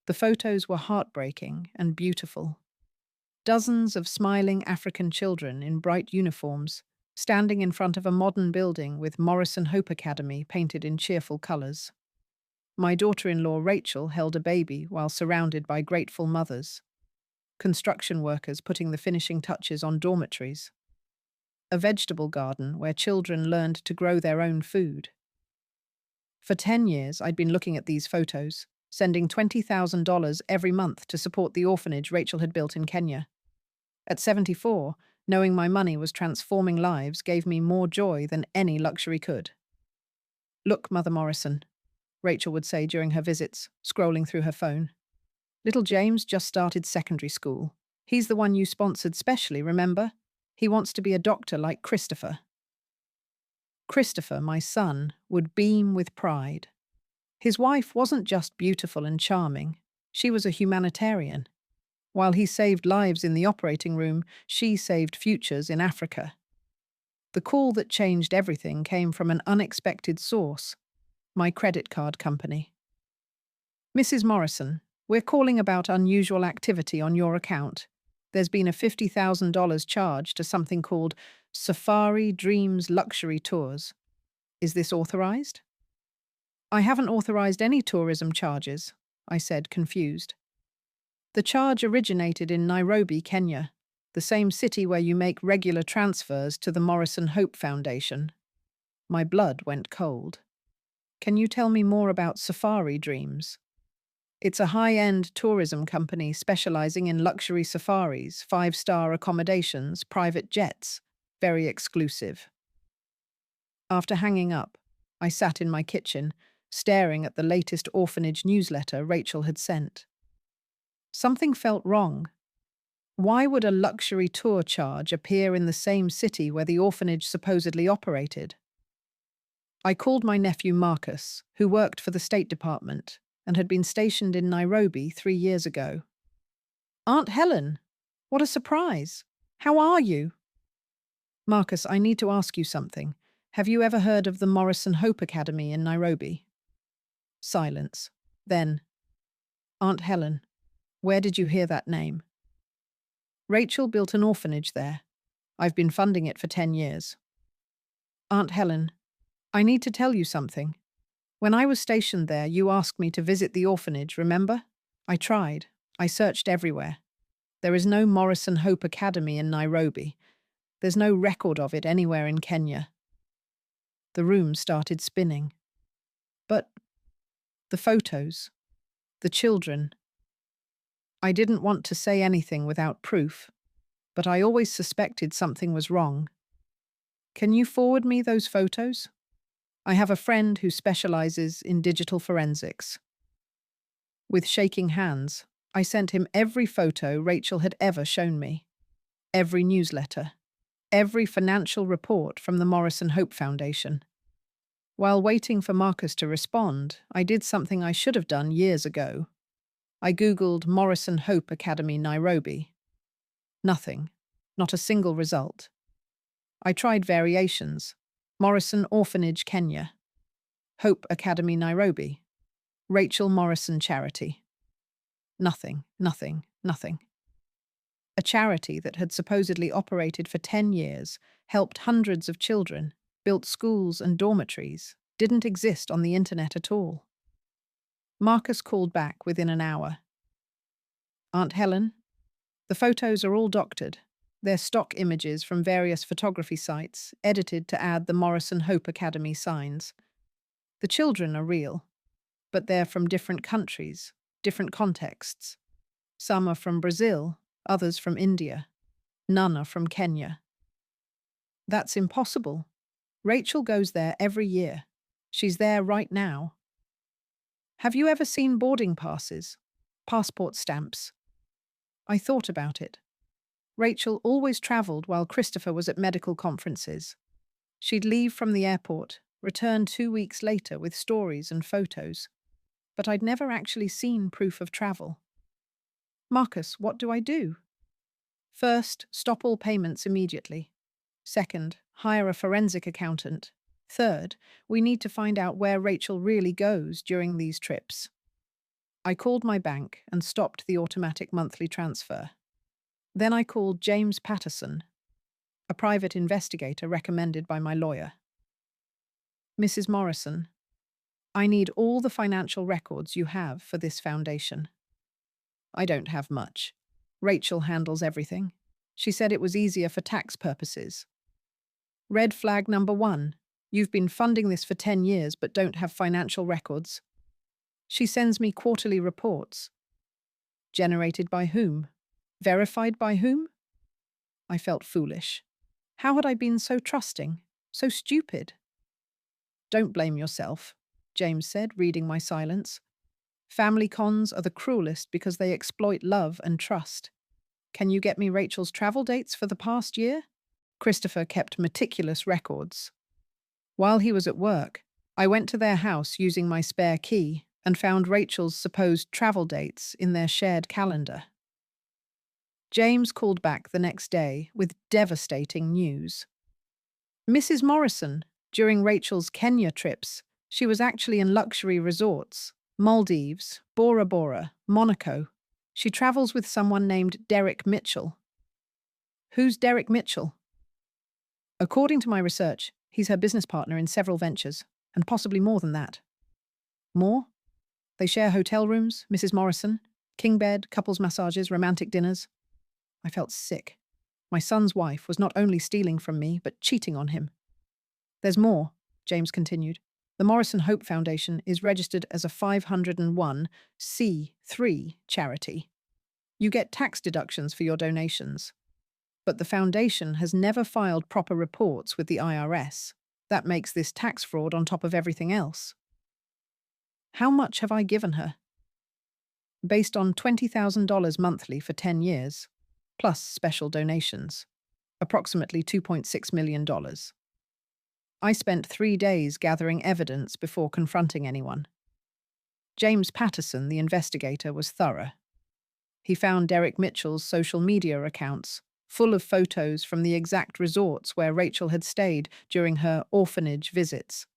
The photos were heartbreaking and beautiful. Dozens of smiling African children in bright uniforms, standing in front of a modern building with Morrison Hope Academy painted in cheerful colours. My daughter-in-law Rachel held a baby while surrounded by grateful mothers. Construction workers putting the finishing touches on dormitories. A vegetable garden where children learned to grow their own food. For 10 years, I'd been looking at these photos, sending $20,000 every month to support the orphanage Rachel had built in Kenya. At 74, knowing my money was transforming lives gave me more joy than any luxury could. "Look, Mother Morrison," Rachel would say during her visits, scrolling through her phone. "Little James just started secondary school. He's the one you sponsored specially, remember? He wants to be a doctor like Christopher." Christopher, my son, would beam with pride. His wife wasn't just beautiful and charming, she was a humanitarian. While he saved lives in the operating room, she saved futures in Africa. The call that changed everything came from an unexpected source, my credit card company. "Mrs. Morrison, we're calling about unusual activity on your account. There's been a $50,000 charge to something called Safari Dreams Luxury Tours. Is this authorized?" "I haven't authorized any tourism charges," I said, confused. "The charge originated in Nairobi, Kenya, the same city where you make regular transfers to the Morrison Hope Foundation." My blood went cold. "Can you tell me more about Safari Dreams?" "It's a high-end tourism company specializing in luxury safaris, five-star accommodations, private jets. Very exclusive." After hanging up, I sat in my kitchen, staring at the latest orphanage newsletter Rachel had sent. Something felt wrong. Why would a luxury tour charge appear in the same city where the orphanage supposedly operated? I called my nephew Marcus, who worked for the State Department and had been stationed in Nairobi 3 years ago. "Aunt Helen, what a surprise! How are you?" "Marcus, I need to ask you something. Have you ever heard of the Morrison Hope Academy in Nairobi?" Silence. Then, "Aunt Helen, where did you hear that name?" "Rachel built an orphanage there. I've been funding it for 10 years. "Aunt Helen, I need to tell you something. When I was stationed there, you asked me to visit the orphanage, remember? I tried. I searched everywhere. There is no Morrison Hope Academy in Nairobi. There's no record of it anywhere in Kenya." The room started spinning. "But the photos, the children." I didn't want to say anything without proof, but I always suspected something was wrong. "Can you forward me those photos? I have a friend who specializes in digital forensics." With shaking hands, I sent him every photo Rachel had ever shown me, every newsletter, every financial report from the Morrison Hope Foundation. While waiting for Marcus to respond, I did something I should have done years ago. I Googled Morrison Hope Academy Nairobi. Nothing. Not a single result. I tried variations. Morrison Orphanage Kenya. Hope Academy Nairobi. Rachel Morrison Charity. Nothing, nothing, nothing. A charity that had supposedly operated for 10 years, helped hundreds of children, built schools and dormitories, didn't exist on the internet at all. Marcus called back within an hour. "Aunt Helen, the photos are all doctored. They're stock images from various photography sites, edited to add the Morrison Hope Academy signs. The children are real, but they're from different countries, different contexts. Some are from Brazil, others from India. None are from Kenya." "That's impossible. Rachel goes there every year. She's there right now." "Have you ever seen boarding passes? Passport stamps?" I thought about it. Rachel always travelled while Christopher was at medical conferences. She'd leave from the airport, return 2 weeks later with stories and photos. But I'd never actually seen proof of travel. "Marcus, what do I do?" "First, stop all payments immediately. Second, hire a forensic accountant. Third, we need to find out where Rachel really goes during these trips." I called my bank and stopped the automatic monthly transfer. Then I called James Patterson, a private investigator recommended by my lawyer. Mrs. Morrison, I need all the financial records you have for this foundation. I don't have much. Rachel handles everything. She said it was easier for tax purposes. Red flag number 1. You've been funding this for 10 years but don't have financial records. She sends me quarterly reports. Generated by whom? Verified by whom? I felt foolish. How had I been so trusting? So stupid? Don't blame yourself, James said, reading my silence. Family cons are the cruelest because they exploit love and trust. Can you get me Rachel's travel dates for the past year? Christopher kept meticulous records. While he was at work, I went to their house using my spare key and found Rachel's supposed travel dates in their shared calendar. James called back the next day with devastating news. Mrs. Morrison, during Rachel's Kenya trips, she was actually in luxury resorts, Maldives, Bora Bora, Monaco. She travels with someone named Derek Mitchell. Who's Derek Mitchell? According to my research, he's her business partner in several ventures, and possibly more than that. More? They share hotel rooms, Mrs. Morrison, king bed, couples massages, romantic dinners. I felt sick. My son's wife was not only stealing from me, but cheating on him. There's more, James continued. The Morrison Hope Foundation is registered as a 501c3 charity. You get tax deductions for your donations. But the foundation has never filed proper reports with the IRS. That makes this tax fraud on top of everything else. How much have I given her? Based on $20,000 monthly for 10 years, plus special donations, approximately $2.6 million. I spent 3 days gathering evidence before confronting anyone. James Patterson, the investigator, was thorough. He found Derek Mitchell's social media accounts, full of photos from the exact resorts where Rachel had stayed during her orphanage visits.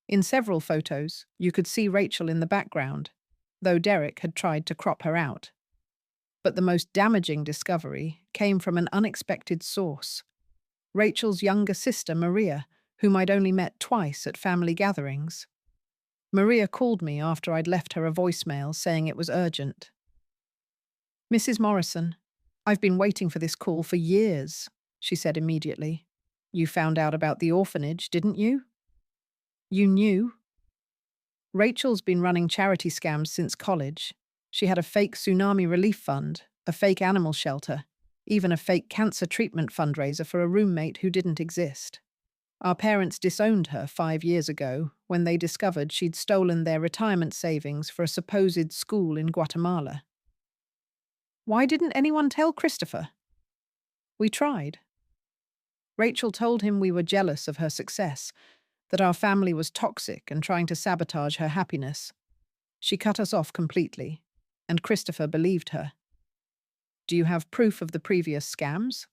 In several photos, you could see Rachel in the background, though Derek had tried to crop her out. But the most damaging discovery came from an unexpected source. Rachel's younger sister, Maria, whom I'd only met twice at family gatherings. Maria called me after I'd left her a voicemail saying it was urgent. Mrs. Morrison, I've been waiting for this call for years, she said immediately. You found out about the orphanage, didn't you? You knew? Rachel's been running charity scams since college. She had a fake tsunami relief fund, a fake animal shelter, even a fake cancer treatment fundraiser for a roommate who didn't exist. Our parents disowned her 5 years ago when they discovered she'd stolen their retirement savings for a supposed school in Guatemala. Why didn't anyone tell Christopher? We tried. Rachel told him we were jealous of her success, that our family was toxic and trying to sabotage her happiness. She cut us off completely, and Christopher believed her. Do you have proof of the previous scams?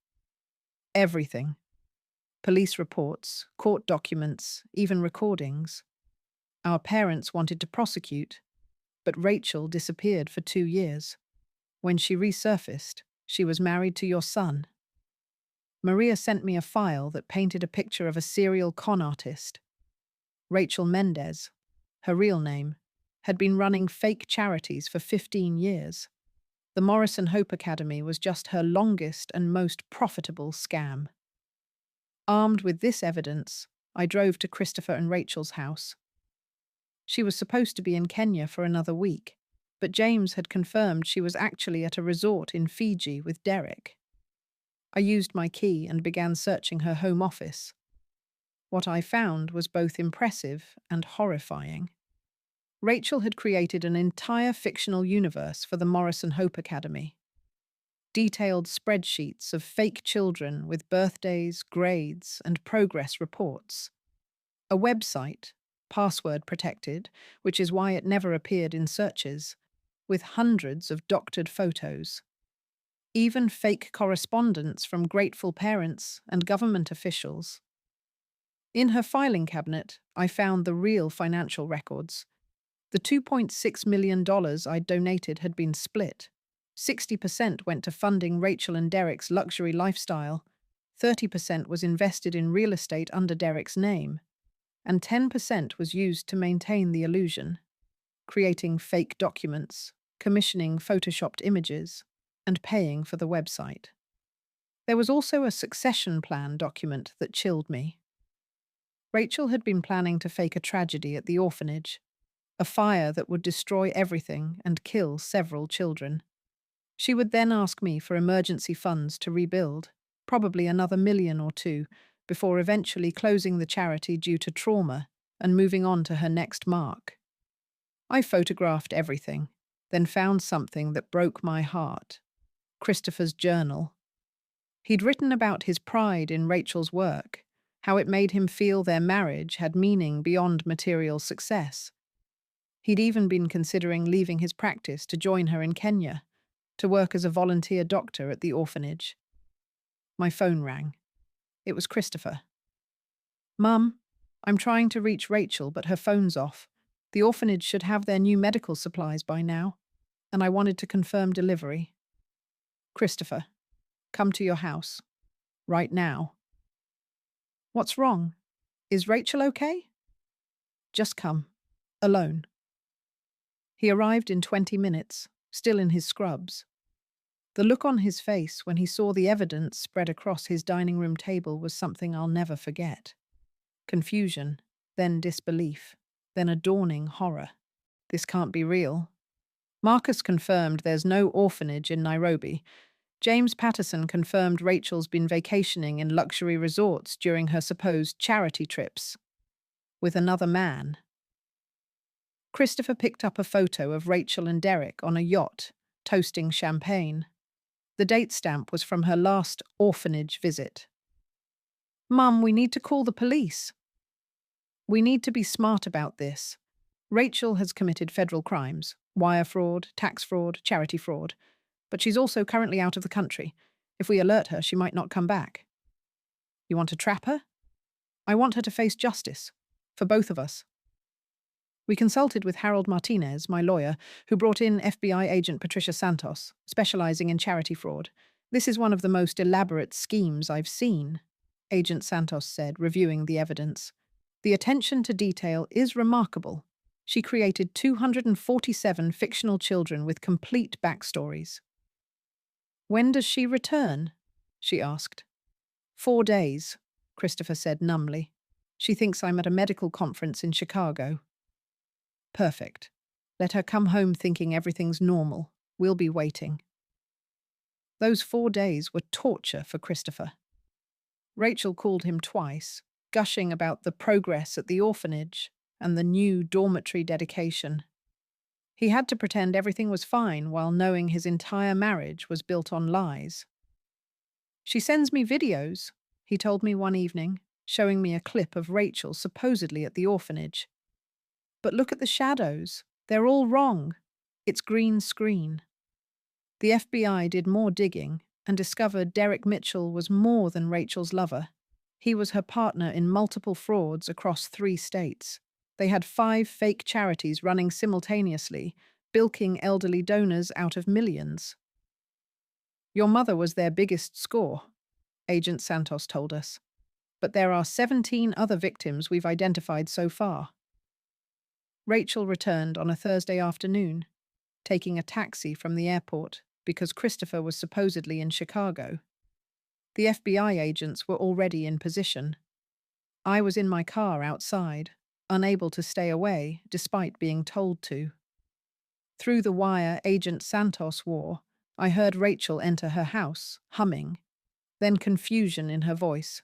Everything. Police reports, court documents, even recordings. Our parents wanted to prosecute, but Rachel disappeared for 2 years. When she resurfaced, she was married to your son. Maria sent me a file that painted a picture of a serial con artist. Rachel Mendez, her real name, had been running fake charities for 15 years. The Morrison Hope Academy was just her longest and most profitable scam. Armed with this evidence, I drove to Christopher and Rachel's house. She was supposed to be in Kenya for another week, but James had confirmed she was actually at a resort in Fiji with Derek. I used my key and began searching her home office. What I found was both impressive and horrifying. Rachel had created an entire fictional universe for the Morrison Hope Academy. Detailed spreadsheets of fake children with birthdays, grades, and progress reports. A website, password protected, which is why it never appeared in searches, with hundreds of doctored photos. Even fake correspondence from grateful parents and government officials. In her filing cabinet, I found the real financial records. The $2.6 million I'd donated had been split. 60% went to funding Rachel and Derek's luxury lifestyle, 30% was invested in real estate under Derek's name, and 10% was used to maintain the illusion, creating fake documents, commissioning photoshopped images, and paying for the website. There was also a succession plan document that chilled me. Rachel had been planning to fake a tragedy at the orphanage, a fire that would destroy everything and kill several children. She would then ask me for emergency funds to rebuild, probably another million or two, before eventually closing the charity due to trauma and moving on to her next mark. I photographed everything, then found something that broke my heart. Christopher's journal. He'd written about his pride in Rachel's work, how it made him feel their marriage had meaning beyond material success. He'd even been considering leaving his practice to join her in Kenya, to work as a volunteer doctor at the orphanage. My phone rang. It was Christopher. "Mum, I'm trying to reach Rachel, but her phone's off. The orphanage should have their new medical supplies by now, and I wanted to confirm delivery." "Christopher, come to your house. Right now." "What's wrong? Is Rachel okay?" "Just come. Alone." He arrived in 20 minutes, still in his scrubs. The look on his face when he saw the evidence spread across his dining room table was something I'll never forget. Confusion, then disbelief, then a dawning horror. This can't be real. Marcus confirmed there's no orphanage in Nairobi. James Patterson confirmed Rachel's been vacationing in luxury resorts during her supposed charity trips. With another man. Christopher picked up a photo of Rachel and Derek on a yacht, toasting champagne. The date stamp was from her last orphanage visit. "Mum, we need to call the police." "We need to be smart about this. Rachel has committed federal crimes, wire fraud, tax fraud, charity fraud, but she's also currently out of the country. If we alert her, she might not come back." "You want to trap her?" "I want her to face justice. For both of us." We consulted with Harold Martinez, my lawyer, who brought in FBI agent Patricia Santos, specializing in charity fraud. "This is one of the most elaborate schemes I've seen," Agent Santos said, reviewing the evidence. "The attention to detail is remarkable. She created 247 fictional children with complete backstories." "When does she return?" she asked. 4 days, Christopher said numbly. "She thinks I'm at a medical conference in Chicago." "Perfect. Let her come home thinking everything's normal. We'll be waiting." Those 4 days were torture for Christopher. Rachel called him twice, gushing about the progress at the orphanage and the new dormitory dedication. He had to pretend everything was fine while knowing his entire marriage was built on lies. "She sends me videos," he told me one evening, showing me a clip of Rachel supposedly at the orphanage. "But look at the shadows. They're all wrong. It's green screen." The FBI did more digging and discovered Derek Mitchell was more than Rachel's lover. He was her partner in multiple frauds across 3 states. They had 5 fake charities running simultaneously, bilking elderly donors out of millions. "Your mother was their biggest score," Agent Santos told us. "But there are 17 other victims we've identified so far." Rachel returned on a Thursday afternoon, taking a taxi from the airport because Christopher was supposedly in Chicago. The FBI agents were already in position. I was in my car outside, unable to stay away despite being told to. Through the wire Agent Santos wore, I heard Rachel enter her house, humming, then confusion in her voice.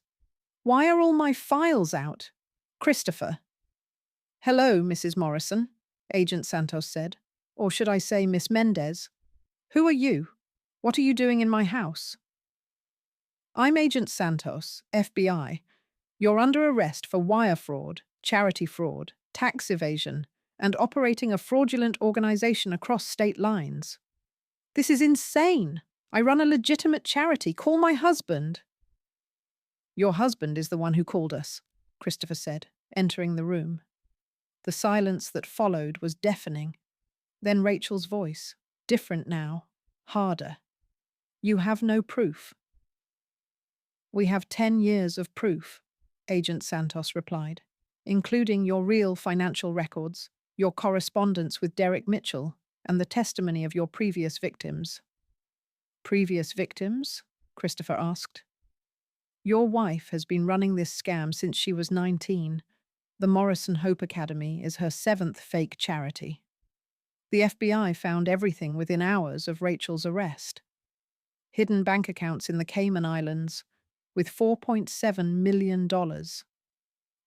"Why are all my files out? Christopher." "Hello, Mrs. Morrison," Agent Santos said. "Or should I say Miss Mendez? Who are you? What are you doing in my house?" "I'm Agent Santos, FBI. You're under arrest for wire fraud, charity fraud, tax evasion, and operating a fraudulent organization across state lines." "This is insane. I run a legitimate charity. Call my husband." "Your husband is the one who called us," Christopher said, entering the room. The silence that followed was deafening. Then Rachel's voice, different now, harder. You have no proof. We have 10 years of proof, Agent Santos replied, including your real financial records, your correspondence with Derek Mitchell, and the testimony of your previous victims. Previous victims? Christopher asked. Your wife has been running this scam since she was 19. The Morrison Hope Academy is her 7th fake charity. The FBI found everything within hours of Rachel's arrest. Hidden bank accounts in the Cayman Islands with $4.7 million.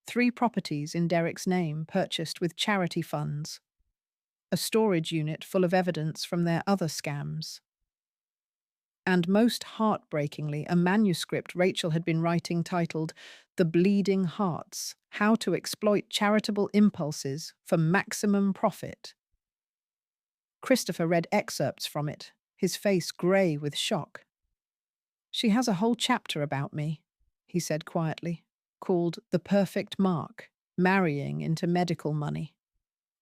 3 properties in Derek's name purchased with charity funds. A storage unit full of evidence from their other scams. And most heartbreakingly, a manuscript Rachel had been writing titled The Bleeding Hearts: How to Exploit Charitable Impulses for Maximum Profit. Christopher read excerpts from it, his face grey with shock. She has a whole chapter about me, he said quietly, called The Perfect Mark: Marrying into Medical Money.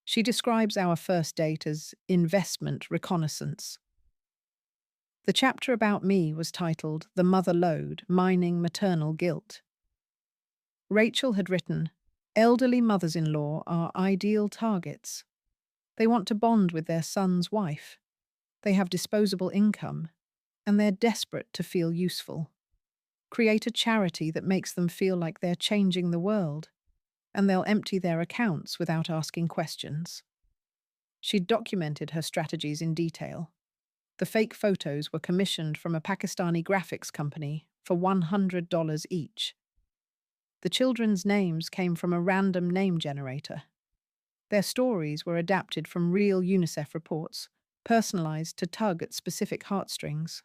She describes our first date as investment reconnaissance. The chapter about me was titled The Mother Lode: Mining Maternal Guilt. Rachel had written, elderly mothers-in-law are ideal targets. They want to bond with their son's wife. They have disposable income, and they're desperate to feel useful. Create a charity that makes them feel like they're changing the world, and they'll empty their accounts without asking questions. She'd documented her strategies in detail. The fake photos were commissioned from a Pakistani graphics company for $100 each. The children's names came from a random name generator. Their stories were adapted from real UNICEF reports, personalized to tug at specific heartstrings.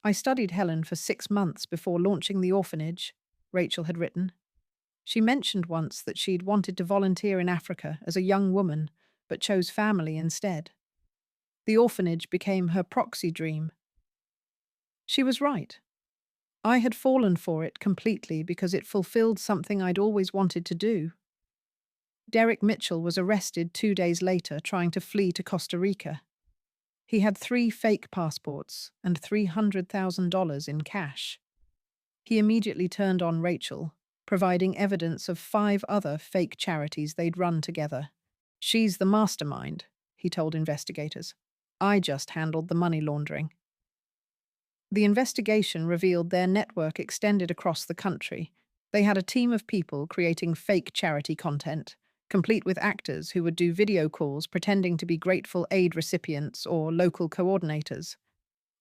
I studied Helen for 6 months before launching the orphanage, Rachel had written. She mentioned once that she'd wanted to volunteer in Africa as a young woman, but chose family instead. The orphanage became her proxy dream. She was right. I had fallen for it completely because it fulfilled something I'd always wanted to do. Derek Mitchell was arrested 2 days later trying to flee to Costa Rica. He had 3 fake passports and $300,000 in cash. He immediately turned on Rachel, providing evidence of 5 other fake charities they'd run together. She's the mastermind, he told investigators. I just handled the money laundering. The investigation revealed their network extended across the country. They had a team of people creating fake charity content, complete with actors who would do video calls pretending to be grateful aid recipients or local coordinators.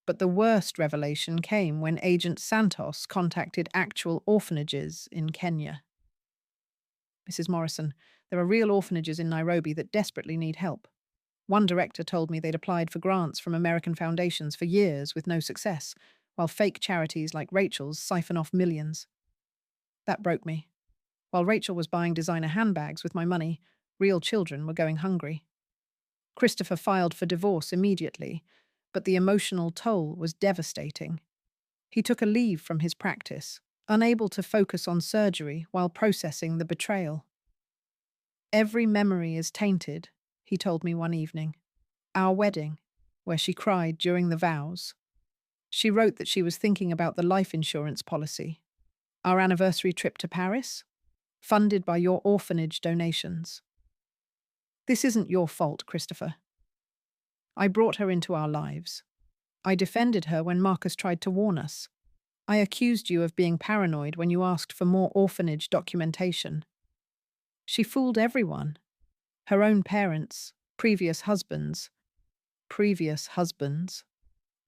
But the worst revelation came when Agent Santos contacted actual orphanages in Kenya. Mrs. Morrison, there are real orphanages in Nairobi that desperately need help. One director told me they'd applied for grants from American foundations for years with no success, while fake charities like Rachel's siphon off millions. That broke me. While Rachel was buying designer handbags with my money, real children were going hungry. Christopher filed for divorce immediately, but the emotional toll was devastating. He took a leave from his practice, unable to focus on surgery while processing the betrayal. Every memory is tainted, he told me one evening. Our wedding, where she cried during the vows. She wrote that she was thinking about the life insurance policy. Our anniversary trip to Paris, funded by your orphanage donations. This isn't your fault, Christopher. I brought her into our lives. I defended her when Marcus tried to warn us. I accused you of being paranoid when you asked for more orphanage documentation. She fooled everyone. Her own parents, previous husbands. Previous husbands.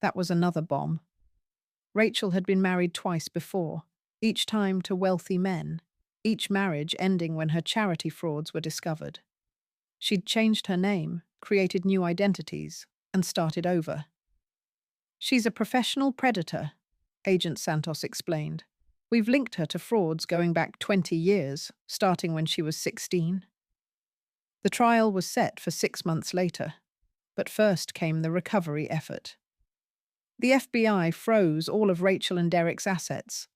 That was another bomb. Rachel had been married twice before, each time to wealthy men, each marriage ending when her charity frauds were discovered. She'd changed her name, created new identities, and started over. She's a professional predator, Agent Santos explained. We've linked her to frauds going back 20 years, starting when she was 16. The trial was set for 6 months later, but first came the recovery effort. The FBI froze all of Rachel and Derek's assets,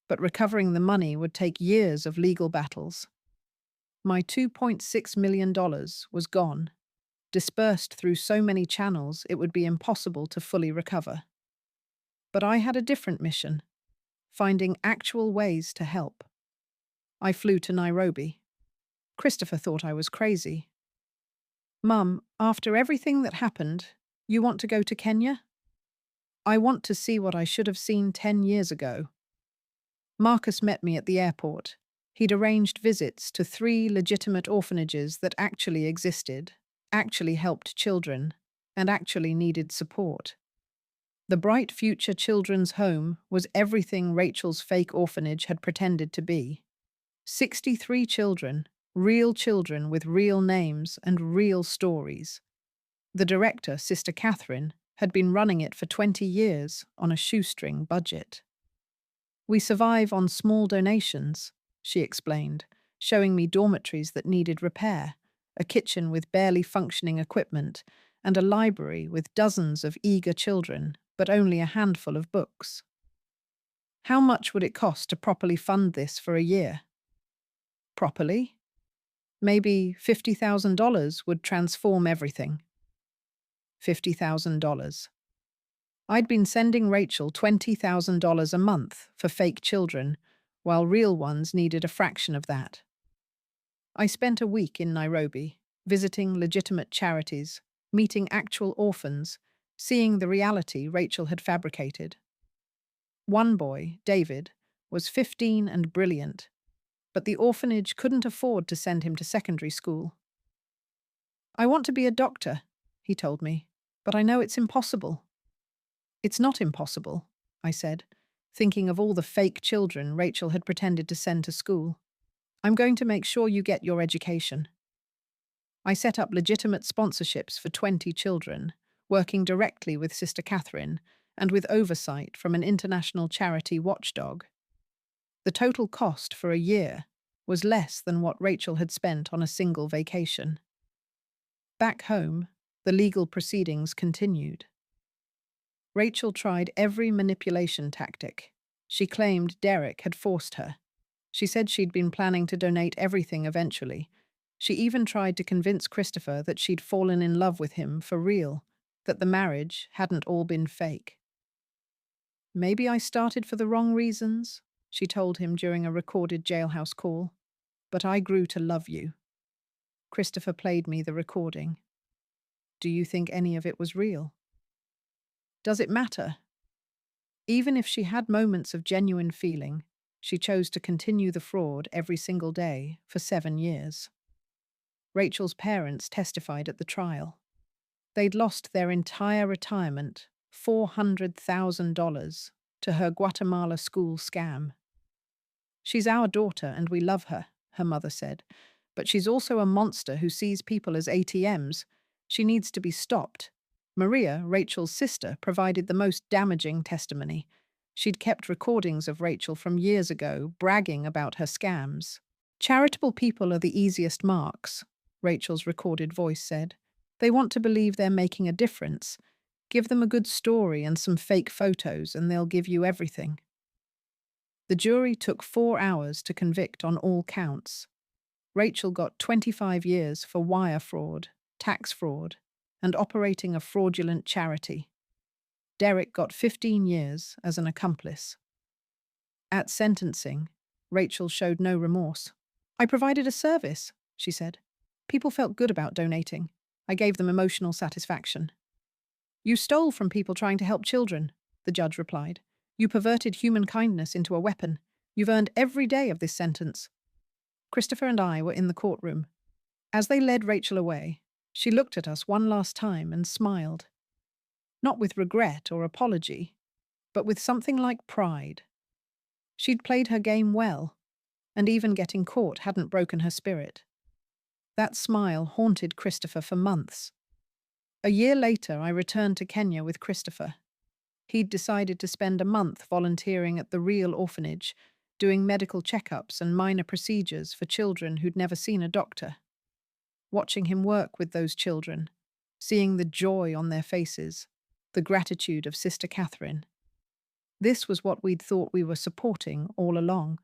but recovering the money would take years of legal battles. My $2.6 million was gone, dispersed through so many channels it would be impossible to fully recover. But I had a different mission, finding actual ways to help. I flew to Nairobi. Christopher thought I was crazy. "Mum, after everything that happened, you want to go to Kenya?" "I want to see what I should have seen 10 years ago." Marcus met me at the airport. He'd arranged visits to 3 legitimate orphanages that actually existed, actually helped children, and actually needed support. The Bright Future Children's Home was everything Rachel's fake orphanage had pretended to be. 63 children, real children with real names and real stories. The director, Sister Catherine, had been running it for 20 years on a shoestring budget. "We survive on small donations," she explained, showing me dormitories that needed repair, a kitchen with barely functioning equipment, and a library with dozens of eager children, but only a handful of books. How much would it cost to properly fund this for a year? Properly? Maybe $50,000 would transform everything. $50,000. I'd been sending Rachel $20,000 a month for fake children, while real ones needed a fraction of that. I spent a week in Nairobi, visiting legitimate charities, meeting actual orphans, seeing the reality Rachel had fabricated. One boy, David, was 15 and brilliant, but the orphanage couldn't afford to send him to secondary school. "I want to be a doctor," he told me, "but I know it's impossible." "It's not impossible," I said, thinking of all the fake children Rachel had pretended to send to school. "I'm going to make sure you get your education." I set up legitimate sponsorships for 20 children, working directly with Sister Catherine and with oversight from an international charity watchdog. The total cost for a year was less than what Rachel had spent on a single vacation. Back home, the legal proceedings continued. Rachel tried every manipulation tactic. She claimed Derek had forced her. She said she'd been planning to donate everything eventually. She even tried to convince Christopher that she'd fallen in love with him for real, that the marriage hadn't all been fake. "Maybe I started for the wrong reasons," she told him during a recorded jailhouse call, "but I grew to love you." Christopher played me the recording. "Do you think any of it was real?" "Does it matter?" Even if she had moments of genuine feeling, she chose to continue the fraud every single day for 7 years. Rachel's parents testified at the trial. They'd lost their entire retirement, $400,000, to her Guatemala school scam. "She's our daughter and we love her," her mother said, "but she's also a monster who sees people as ATMs. She needs to be stopped." Maria, Rachel's sister, provided the most damaging testimony. She'd kept recordings of Rachel from years ago, bragging about her scams. "Charitable people are the easiest marks," Rachel's recorded voice said. "They want to believe they're making a difference. Give them a good story and some fake photos and they'll give you everything." The jury took 4 hours to convict on all counts. Rachel got 25 years for wire fraud, tax fraud, and operating a fraudulent charity. Derek got 15 years as an accomplice. At sentencing, Rachel showed no remorse. "I provided a service," she said. "People felt good about donating. I gave them emotional satisfaction." "You stole from people trying to help children," the judge replied. "You perverted human kindness into a weapon. You've earned every day of this sentence." Christopher and I were in the courtroom. As they led Rachel away, she looked at us one last time and smiled. Not with regret or apology, but with something like pride. She'd played her game well, and even getting caught hadn't broken her spirit. That smile haunted Christopher for months. A year later, I returned to Kenya with Christopher. He'd decided to spend a month volunteering at the real orphanage, doing medical checkups and minor procedures for children who'd never seen a doctor. Watching him work with those children, seeing the joy on their faces, the gratitude of Sister Catherine. This was what we'd thought we were supporting all along.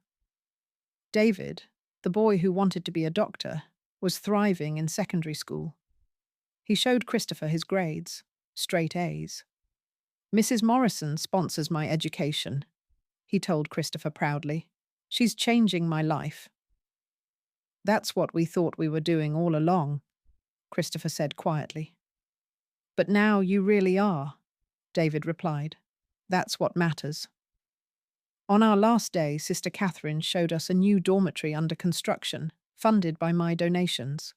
David, the the boy who wanted to be a doctor, was thriving in secondary school. He showed Christopher his grades, straight A's. "Mrs. Morrison sponsors my education," he told Christopher proudly. "She's changing my life." "That's what we thought we were doing all along," Christopher said quietly. "But now you really are," David replied. "That's what matters." On our last day, Sister Catherine showed us a new dormitory under construction, funded by my donations.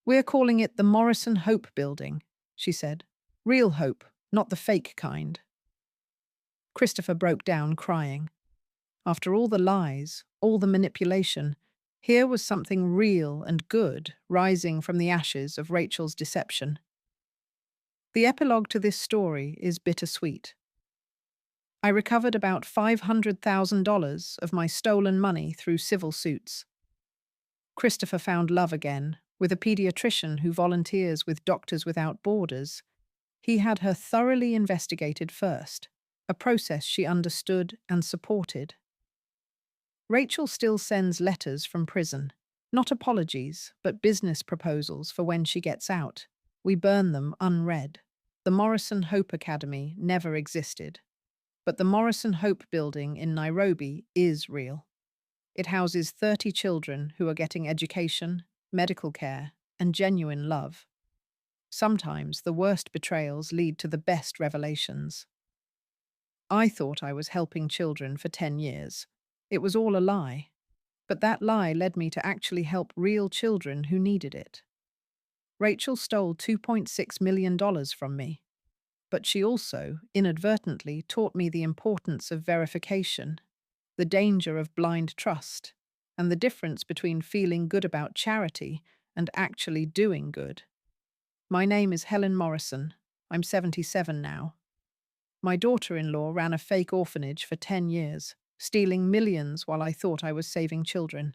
"We're calling it the Morrison Hope Building," she said. "Real hope, not the fake kind." Christopher broke down crying. After all the lies, all the manipulation, here was something real and good rising from the ashes of Rachel's deception. The epilogue to this story is bittersweet. I recovered about $500,000 of my stolen money through civil suits. Christopher found love again, with a pediatrician who volunteers with Doctors Without Borders. He had her thoroughly investigated first, a process she understood and supported. Rachel still sends letters from prison, not apologies, but business proposals for when she gets out. We burn them unread. The Morrison Hope Academy never existed. But the Morrison Hope Building in Nairobi is real. It houses 30 children who are getting education, medical care, and genuine love. Sometimes the worst betrayals lead to the best revelations. I thought I was helping children for 10 years. It was all a lie. But that lie led me to actually help real children who needed it. Rachel stole $2.6 million from me. But she also, inadvertently, taught me the importance of verification, the danger of blind trust, and the difference between feeling good about charity and actually doing good. My name is Helen Morrison. I'm 77 now. My daughter-in-law ran a fake orphanage for 10 years, stealing millions while I thought I was saving children.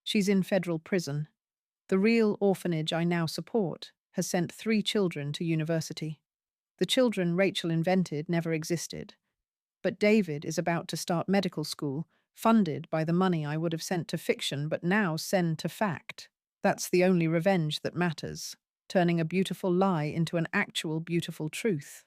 She's in federal prison. The real orphanage I now support has sent 3 children to university. The children Rachel invented never existed. But David is about to start medical school, funded by the money I would have sent to fiction but now send to fact. That's the only revenge that matters, turning a beautiful lie into an actual beautiful truth.